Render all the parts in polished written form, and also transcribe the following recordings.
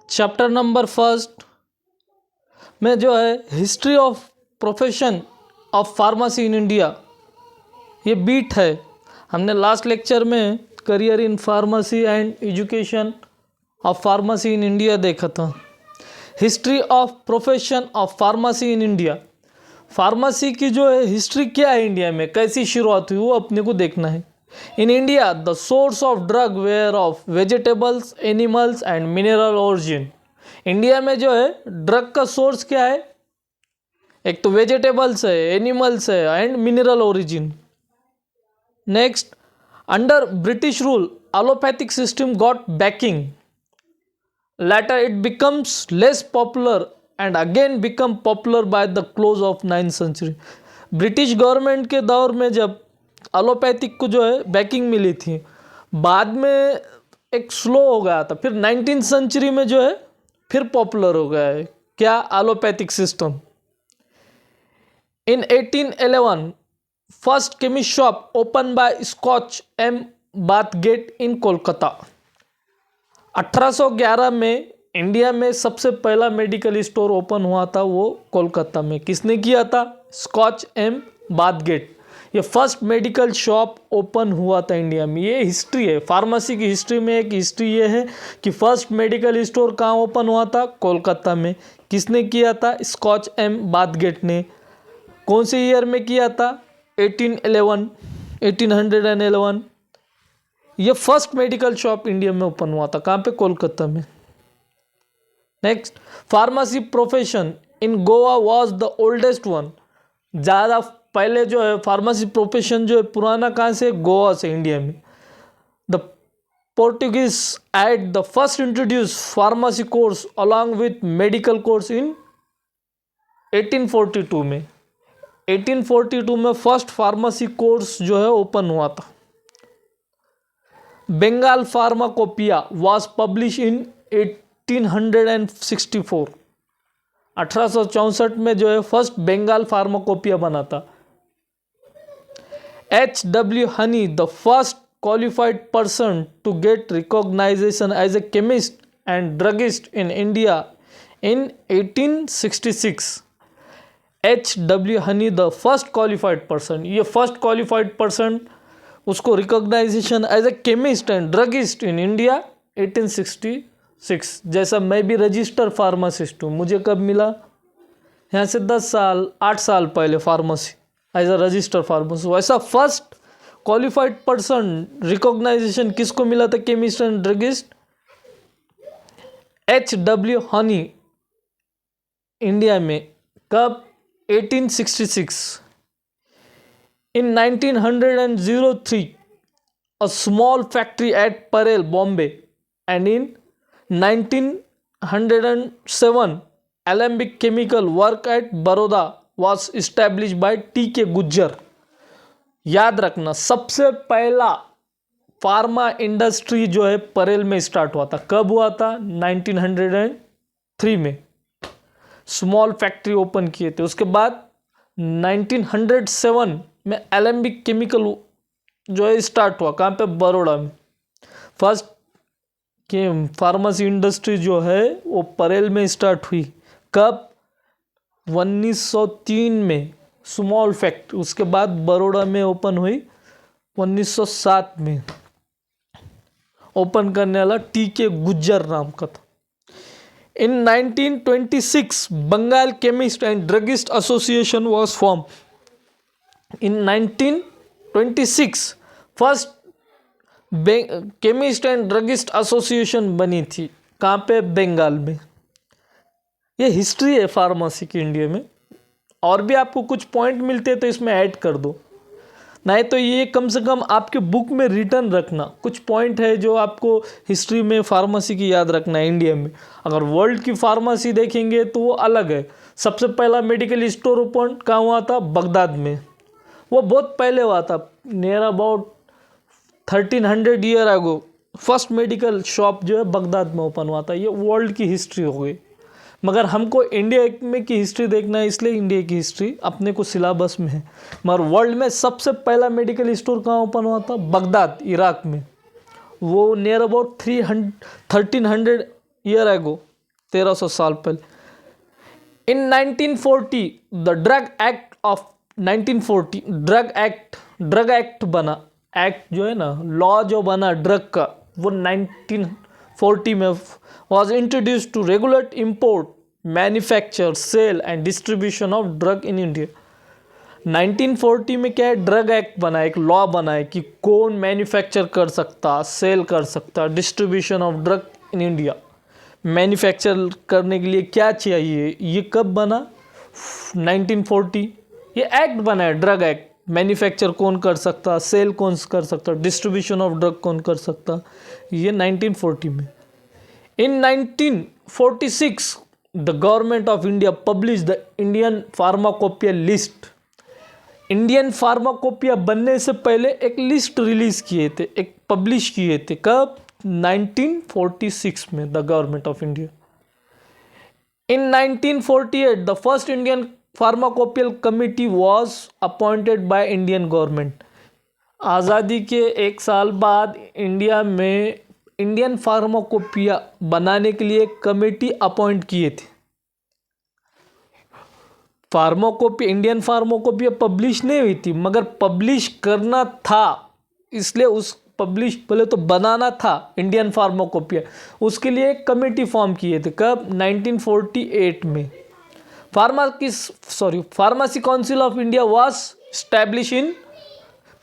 Chapter number first में जो है history of profession of pharmacy in India, ये बीट है। हमने लास्ट लेक्चर में career in pharmacy and education of pharmacy in India देखा था। History of profession of pharmacy in India, pharmacy की जो है हिस्ट्री क्या है इंडिया में, कैसी शुरुआत हुई, वो अपने को देखना है। In India the source of drug where of vegetables, animals and mineral origin. India में जो है ड्रग का सोर्स क्या है, एक तो वेजिटेबल्स है, एनिमल्स है and mineral origin. Next, under British rule allopathic system got banking, later it becomes less popular and again become popular by the close of 9th century। British government के दौर में जब एलोपैथिक को जो है banking मिली थी, बाद में एक स्लो हो गया था, फिर 19th सेंचुरी में जो है फिर पॉपुलर हो गया है क्या, allopathic system. In 1811 first chemist shop open by Scotch M Bathgate in Kolkata. 1811 में इंडिया में सबसे पहला मेडिकल स्टोर ओपन हुआ था, वो कोलकाता में। किसने किया था? Scotch M Bathgate. ये फर्स्ट मेडिकल शॉप ओपन हुआ था इंडिया में। ये हिस्ट्री है फार्मेसी की। हिस्ट्री में एक हिस्ट्री ये है कि फर्स्ट मेडिकल स्टोर कहाँ ओपन हुआ था? कोलकाता में। किसने किया था? स्कॉच एम बाथगेट ने। कौन से ईयर में किया था? 1811। ये फर्स्ट मेडिकल शॉप इंडिया में ओपन हुआ था। कहाँ पे? कोलकाता में। Next, pharmacy profession in Goa was the oldest one. ज़्यादा पहले जो है फार्मेसी प्रोफेशन जो है पुराना कहाँ से? गोवा से, इंडिया में। The Portuguese at the first introduce pharmacy course along with medical course in 1842 में। 1842 में फर्स्ट फार्मेसी कोर्स जो है ओपन हुआ था। Bengal pharmacopoeia was publish in 1864। 1864 में जो है फर्स्ट बंगाल फार्माकोपिया बना था। H.W. Honey the first qualified person to get recognition as a chemist and druggist in India in 1866। H.W. Honey the first qualified person, ये फर्स्ट क्वालिफाइड पर्सन, उसको recognition as a chemist and druggist in India 1866। जैसा मैं भी register pharmacist हूँ, मुझे कब मिला? यहाँ से 8 साल पहले pharmacy as a register pharmacist. वैसा फर्स्ट क्वालिफाइड पर्सन रिकॉग्नाइजेशन किसको मिला था? Chemist and druggist, H.W. Honey, India में। कब? 1866। In 1903, a small factory at Parel, Bombay, and in 1907, Alembic Chemical work at Baroda was established by T.K. Gujjar. याद रखना, सबसे पहला फार्मा इंडस्ट्री जो है परेल में स्टार्ट हुआ था। कब हुआ था? 1903 में स्मॉल फैक्ट्री ओपन किए थे। उसके बाद 1907 में एलेम्बिक केमिकल जो है स्टार्ट हुआ। कहाँ पे? बड़ौदा में। फर्स्ट के फार्मेसी इंडस्ट्री जो है वो परेल में स्टार्ट हुई। कब? 1903 में स्मॉल फैक्ट्री। उसके बाद बड़ौदा में ओपन हुई 1907 में। ओपन करने वाला T.K. गुज्जर नाम का था। In 1926 Bengal chemist and druggist association was form. In 1926 first chemist and druggist association बनी थी। कहाँ पे? बंगाल में। ये हिस्ट्री है फार्मेसी की इंडिया में। और भी आपको कुछ पॉइंट मिलते हैं तो इसमें ऐड कर दो, नहीं तो ये कम से कम आपके बुक में रिटर्न रखना। कुछ पॉइंट है जो आपको हिस्ट्री में फार्मेसी की याद रखना है इंडिया में। अगर वर्ल्ड की फार्मेसी देखेंगे तो वो अलग है। सबसे पहला मेडिकल स्टोर ओपन कहाँ हुआ था? बगदाद में। वो बहुत पहले हुआ था, near about 1300 year ago. First medical shop जो है बगदाद में ओपन हुआ था। ये वर्ल्ड की हिस्ट्री हो गई। मगर हमको इंडिया में की हिस्ट्री देखना है, इसलिए इंडिया की हिस्ट्री अपने को सिलेबस में है। मगर वर्ल्ड में सबसे पहला मेडिकल स्टोर कहाँ ओपन हुआ था? बगदाद, इराक में। वो नियर अबाउट 1300 ईयर अगो 1300 साल पहले। इन 1940 the drug act of 1940 drug act बना। एक्ट जो है ना, लॉ जो बना ड्रग का, वो 1940 में was introduce to regulate import, manufacture, sale and distribution of drug in India. 1940 में क्या है, ड्रग एक्ट बना, एक लॉ बना है कि कौन मैन्युफैक्चर कर सकता, सेल कर सकता, distribution of drug in India. Manufacture करने के लिए क्या चाहिए, ये कब बना, 1940। ये एक्ट बना है, ड्रग एक्ट। मैन्युफैक्चर कौन कर सकता, सेल कौन कर सकता, डिस्ट्रीब्यूशन ऑफ ड्रग कौन कर सकता, ये 1940 में। इन 1946 the government of India publish the Indian pharmacopoeia list. Indian pharmacopoeia बनने से पहले एक लिस्ट रिलीज किए थे, एक पब्लिश किए थे, कब, 1946 में, the government of India. In 1948 the first Indian pharmacopoeial committee was appointed by Indian government. आज़ादी के एक साल बाद इंडिया में इंडियन फार्माकोपिया बनाने के लिए कमेटी अपॉइंट किए थे। फार्माकोपिया, इंडियन फार्माकोपिया पब्लिश नहीं हुई थी, मगर पब्लिश करना था, इसलिए उस पब्लिश पहले तो बनाना था इंडियन फार्माकोपिया, उसके लिए एक कमेटी फॉर्म किए थे, कब, 1948 में। Pharmacy council of India was establish in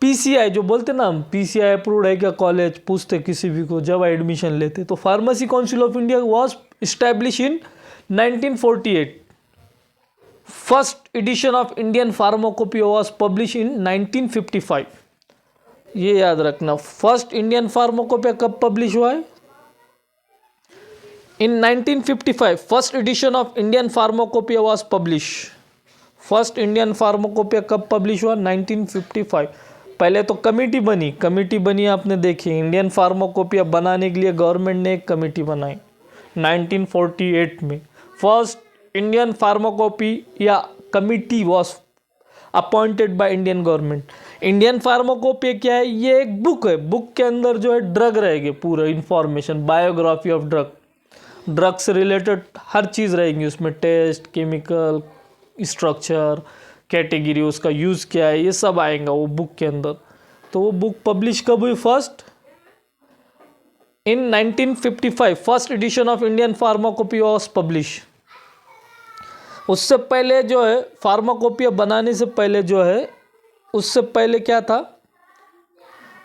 PCI, जो बोलते ना हम, पीसीआई अप्रूव्ड है क्या कॉलेज, पूछते किसी भी को जब एडमिशन लेते, तो pharmacy council of India was establish in 1948। First edition of Indian pharmacopoeia was publish इन 1955। ये याद रखना, फर्स्ट इंडियन फार्माकोपिया कब पब्लिश हुआ है, इन 1955। First edition of Indian pharmacopoeia was publish. First Indian pharmacopoeia कब पब्लिश हुआ, 1955। पहले तो कमेटी बनी आपने देखी, इंडियन फार्माकोपिया बनाने के लिए गवर्नमेंट ने एक कमेटी बनाई 1948 में। First Indian pharmacopoeia committee was appointed by Indian government. Indian pharmacopoeia क्या है, ये एक बुक है, बुक के अंदर जो है ड्रग रहेगी, पूरा इंफॉर्मेशन, बायोग्राफी ऑफ ड्रग से रिलेटेड हर चीज़ रहेगी उसमें, टेस्ट, केमिकल स्ट्रक्चर, कैटेगरी, उसका यूज़ क्या है, ये सब आएगा वो बुक के अंदर। तो वो बुक पब्लिश कब हुई, first in 1955। First edition of Indian pharmacopoeia was publish. उससे पहले जो है फार्माकोपिया बनाने से पहले जो है, उससे पहले क्या था,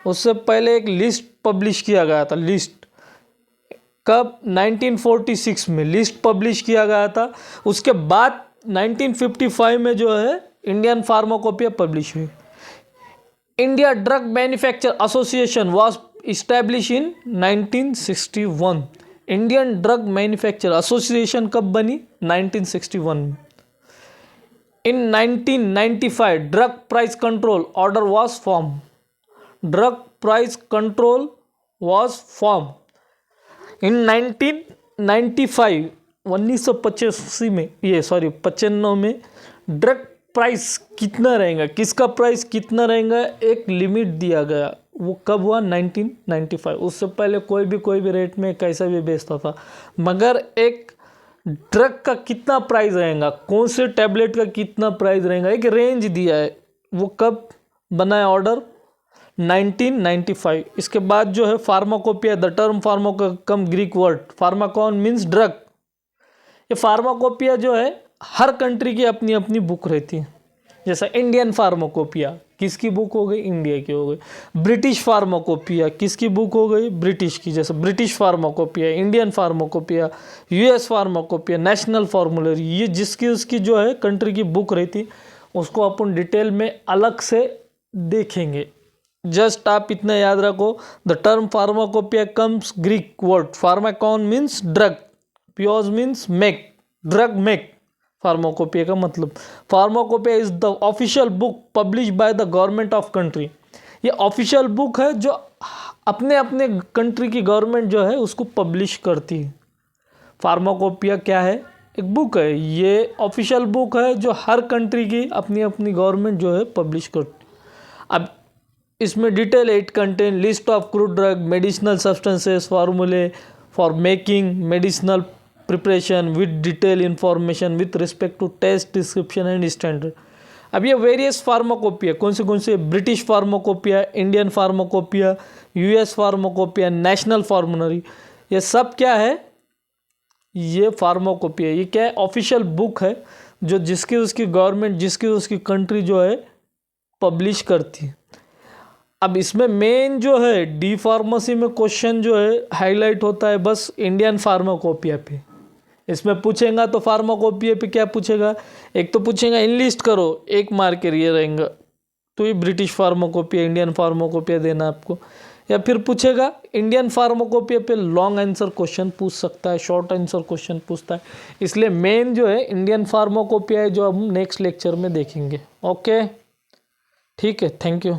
उससे पहले एक लिस्ट पब्लिश किया गया था, लिस्ट कब, 1946 में लिस्ट पब्लिश किया गया था। उसके बाद 1955 में जो है इंडियन फार्माकोपिया पब्लिश हुई। India drug manufacture association was establish in 1961। Indian drug manufacture association कब बनी, 1961 में। इन 1995 drug price control order was form. Drug price control was form in 1995, 1985 में, 95 में ड्रग प्राइस कितना रहेगा, किसका प्राइस कितना रहेगा, एक लिमिट दिया गया। वो कब हुआ, 1995। उससे पहले कोई भी रेट में कैसा भी बेचता था, मगर एक ड्रग का कितना प्राइस रहेगा, कौन से टैबलेट का कितना प्राइस रहेगा, एक रेंज दिया है। वो कब बना है ऑर्डर, 1995। इसके बाद जो है pharmacopoeia, the term pharmaco come Greek word pharmakon means drug. ये फार्माकोपिया जो है हर कंट्री की अपनी अपनी बुक रहती है। जैसा इंडियन फार्माकोपिया किसकी बुक हो गई, इंडिया की हो गई। ब्रिटिश फार्माकोपिया किसकी बुक हो गई, ब्रिटिश की। जैसे British pharmacopoeia, Indian pharmacopoeia, US pharmacopoeia, national फार्मूलरी, ये जिसकी उसकी जो है कंट्री की बुक रहती, उसको अपन डिटेल में अलग से देखेंगे। जस्ट आप इतना याद रखो, the term pharmacopoeia comes Greek word pharmakon means drug, poieo means make, drug make. Pharmacopoeia का मतलब, pharmacopoeia is the official book publish by the government of country. ये ऑफिशियल बुक है जो अपने अपने कंट्री की गवर्नमेंट जो है उसको पब्लिश करती है। फार्माकोपिया क्या है, एक बुक है, ये ऑफिशियल बुक है जो हर कंट्री की अपनी अपनी गवर्नमेंट जो है पब्लिश करती। अब इसमें detail it contain list of crude drug, medicinal substances, formulae for making medicinal preparation with detail information with respect to test description and standard. अब ये वेरियस फार्माकोपिया कौन से British pharmacopoeia, Indian pharmacopoeia, US pharmacopoeia, national formulary, ये सब क्या है, ये pharmacopoeia, ये क्या है, ऑफिशियल बुक है जो जिसकी उसकी गवर्नमेंट, जिसकी उसकी कंट्री जो है पब्लिश करती है। अब इसमें मेन जो है डी फार्मेसी में क्वेश्चन जो है हाईलाइट होता है बस इंडियन फार्माकोपिया पे। इसमें पूछेगा तो फार्माकोपिया पे क्या पूछेगा, एक तो पूछेगा इनलिस्ट करो, एक मार्कर ये रहेगा, तो ये ब्रिटिश फार्माकोपिया, इंडियन फार्माकोपिया देना आपको, या फिर पूछेगा इंडियन फार्माकोपिया पे लॉन्ग आंसर क्वेश्चन पूछ सकता है, शॉर्ट आंसर क्वेश्चन पूछता है। इसलिए मेन जो है इंडियन फार्माकोपिया है जो हम नेक्स्ट लेक्चर में देखेंगे। ओके, ठीक है, थैंक यू।